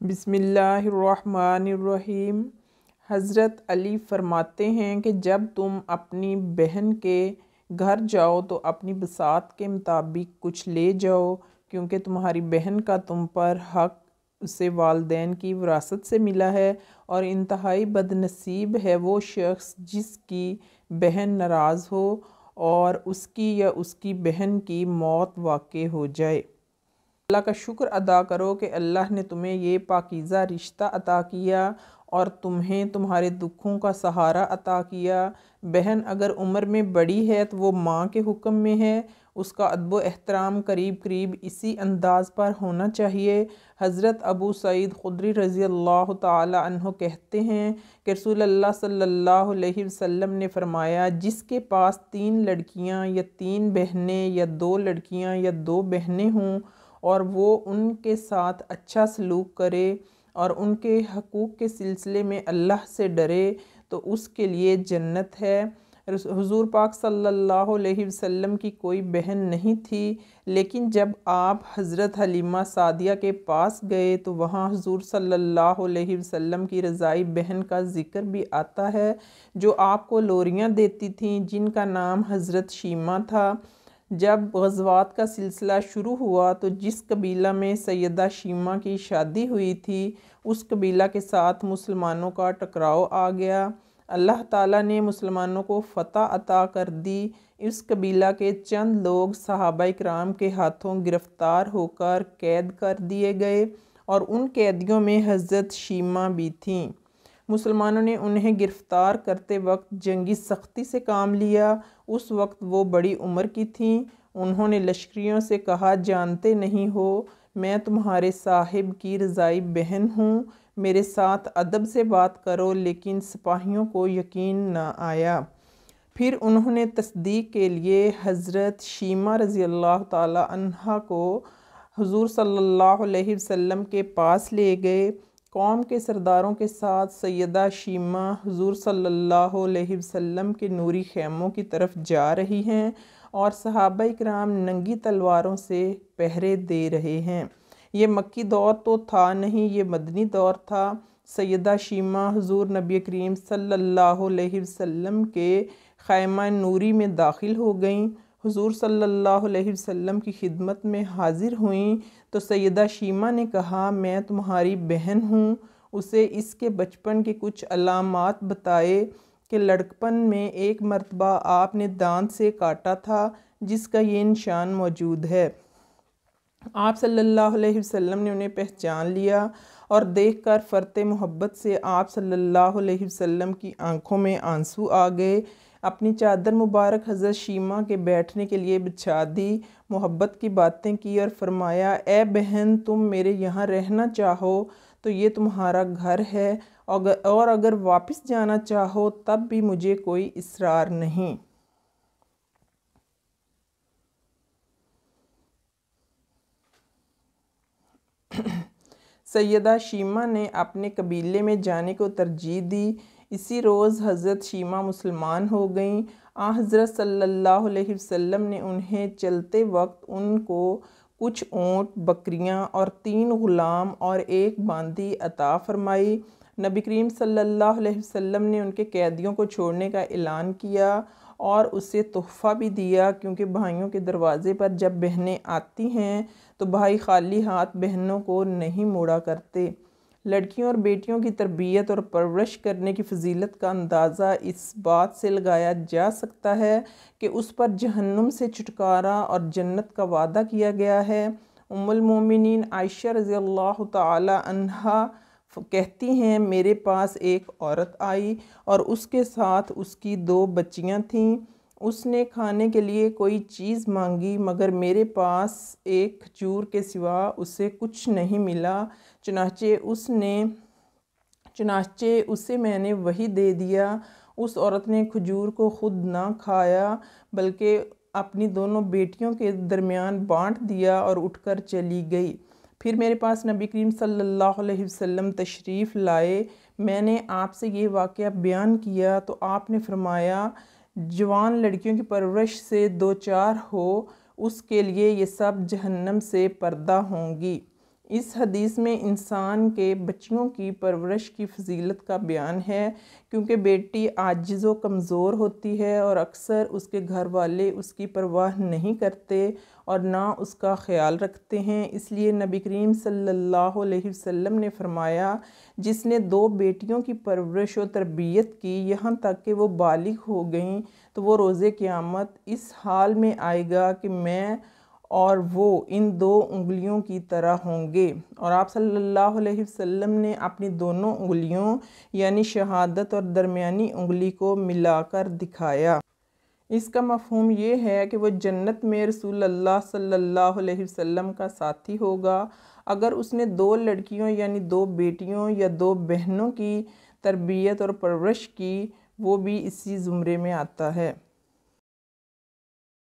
بسم اللہ الرحمن الرحیم۔ حضرت علی فرماتے ہیں کہ جب تم اپنی بہن کے گھر جاؤ تو اپنی بساط کے مطابق کچھ لے جاؤ، کیونکہ تمہاری بہن کا تم پر حق اسے والدین کی وراثت سے ملا ہے، اور انتہائی بد نصیب ہے وہ شخص جس کی بہن ناراض ہو اور اس کی یا اس کی بہن کی موت واقع ہو جائے۔ اللہ کا شکر ادا کرو کہ اللہ نے تمہیں یہ پاکیزہ رشتہ عطا کیا اور تمہیں تمہارے دکھوں کا سہارا عطا کیا۔ بہن اگر عمر میں بڑی ہے تو وہ ماں کے حکم میں ہے، اس کا ادب و احترام قریب اسی انداز پر ہونا چاہیے۔ حضرت ابو سعید خدری رضی اللہ تعالی عنہ کہتے ہیں کہ رسول اللہ صلی اللہ علیہ وسلم نے فرمایا، جس کے پاس 3 لڑکیاں یا 3 بہنیں یا 2 لڑکیاں یا 2 بہنیں ہوں اور وہ ان کے ساتھ اچھا سلوک کرے اور ان کے حقوق کے سلسلے میں اللہ سے ڈرے تو اس کے لیے جنت ہے۔ حضور پاک صلی اللہ علیہ وسلم کی کوئی بہن نہیں تھی، لیکن جب آپ حضرت حلیمہ سعدیہ کے پاس گئے تو وہاں حضور صلی اللہ علیہ وسلم کی رضائی بہن کا ذکر بھی آتا ہے، جو آپ کو لوریاں دیتی تھیں، جن کا نام حضرت شیمہ تھا۔ جب غزوات کا سلسلہ شروع ہوا تو جس قبیلہ میں سیدہ شیمہ کی شادی ہوئی تھی، اس قبیلہ کے ساتھ مسلمانوں کا ٹکراؤ آ گیا۔ اللہ تعالیٰ نے مسلمانوں کو فتح عطا کر دی۔ اس قبیلہ کے چند لوگ صحابہ کرام کے ہاتھوں گرفتار ہو کر قید کر دیے گئے، اور ان قیدیوں میں حضرت شیمہ بھی تھیں۔ مسلمانوں نے انہیں گرفتار کرتے وقت جنگی سختی سے کام لیا۔ اس وقت وہ بڑی عمر کی تھیں۔ انہوں نے لشکریوں سے کہا، جانتے نہیں ہو میں تمہارے صاحب کی رضائی بہن ہوں، میرے ساتھ ادب سے بات کرو، لیکن سپاہیوں کو یقین نہ آیا۔ پھر انہوں نے تصدیق کے لیے حضرت شیمہ رضی اللہ تعالی عنہا کو حضور صلی اللہ علیہ وسلم کے پاس لے گئے۔ قوم کے سرداروں کے ساتھ سیدہ شیمہ حضور صلی اللہ علیہ وسلم کے نوری خیموں کی طرف جا رہی ہیں اور صحابہ کرام ننگی تلواروں سے پہرے دے رہے ہیں۔ یہ مکی دور تو تھا نہیں، یہ مدنی دور تھا۔ سیدہ شیمہ حضور نبی کریم صلی اللہ علیہ وسلم کے خیمہ نوری میں داخل ہو گئیں، حضور صلی اللہ علیہ وسلم کی خدمت میں حاضر ہوئیں تو سیدہ شیمہ نے کہا، میں تمہاری بہن ہوں۔ اسے اس کے بچپن کے کچھ علامات بتائے کہ لڑکپن میں ایک مرتبہ آپ نے دانت سے کاٹا تھا، جس کا یہ نشان موجود ہے۔ آپ صلی اللہ علیہ وسلم نے انہیں پہچان لیا اور دیکھ کر فرط محبت سے آپ صلی اللہ علیہ وسلم کی آنکھوں میں آنسو آ گئے۔ اپنی چادر مبارک حضرت شیمہ کے بیٹھنے کے لیے بچھا دی، محبت کی باتیں کی اور فرمایا، اے بہن، تم میرے یہاں رہنا چاہو تو یہ تمہارا گھر ہے، اور اگر واپس جانا چاہو تب بھی مجھے کوئی اصرار نہیں۔ سیدہ شیمہ نے اپنے قبیلے میں جانے کو ترجیح دی۔ اسی روز حضرت شیمہ مسلمان ہو گئیں۔ حضرت صلی اللہ علیہ وسلم نے انہیں چلتے وقت ان کو کچھ اونٹ، بکریاں اور 3 غلام اور 1 باندی عطا فرمائی۔ نبی کریم صلی اللہ علیہ وسلم نے ان کے قیدیوں کو چھوڑنے کا اعلان کیا اور اسے تحفہ بھی دیا، کیونکہ بھائیوں کے دروازے پر جب بہنیں آتی ہیں تو بھائی خالی ہاتھ بہنوں کو نہیں موڑا کرتے۔ لڑکیوں اور بیٹیوں کی تربیت اور پرورش کرنے کی فضیلت کا اندازہ اس بات سے لگایا جا سکتا ہے کہ اس پر جہنم سے چھٹکارا اور جنت کا وعدہ کیا گیا ہے۔ ام المومنین عائشہ رضی اللہ تعالی عنہا کہتی ہیں، میرے پاس ایک عورت آئی اور اس کے ساتھ اس کی 2 بچیاں تھیں۔ اس نے کھانے کے لیے کوئی چیز مانگی، مگر میرے پاس ایک کھجور کے سوا اسے کچھ نہیں ملا، چنانچہ اسے میں نے وہی دے دیا۔ اس عورت نے کھجور کو خود نہ کھایا بلکہ اپنی دونوں بیٹیوں کے درمیان بانٹ دیا اور اٹھ کر چلی گئی۔ پھر میرے پاس نبی کریم صلی اللہ علیہ وسلم تشریف لائے۔ میں نے آپ سے یہ واقعہ بیان کیا تو آپ نے فرمایا، جوان لڑکیوں کی پرورش سے 2 4 ہو، اس کے لیے یہ سب جہنم سے پردہ ہوں گی۔ اس حدیث میں انسان کے بچیوں کی پرورش کی فضیلت کا بیان ہے، کیونکہ بیٹی عاجز و کمزور ہوتی ہے اور اکثر اس کے گھر والے اس کی پرواہ نہیں کرتے اور نہ اس کا خیال رکھتے ہیں۔ اس لیے نبی کریم صلی اللہ علیہ وسلم نے فرمایا، جس نے 2 بیٹیوں کی پرورش و تربیت کی یہاں تک کہ وہ بالغ ہو گئیں تو وہ روز قیامت اس حال میں آئے گا کہ میں اور وہ ان 2 انگلیوں کی طرح ہوں گے۔ اور آپ صلی اللہ علیہ وسلم نے اپنی دونوں انگلیوں یعنی شہادت اور درمیانی انگلی کو ملا کر دکھایا۔ اس کا مفہوم یہ ہے کہ وہ جنت میں رسول اللہ صلی اللہ علیہ وسلم کا ساتھی ہوگا۔ اگر اس نے 2 لڑکیوں یعنی 2 بیٹیوں یا 2 بہنوں کی تربیت اور پرورش کی، وہ بھی اسی زمرے میں آتا ہے۔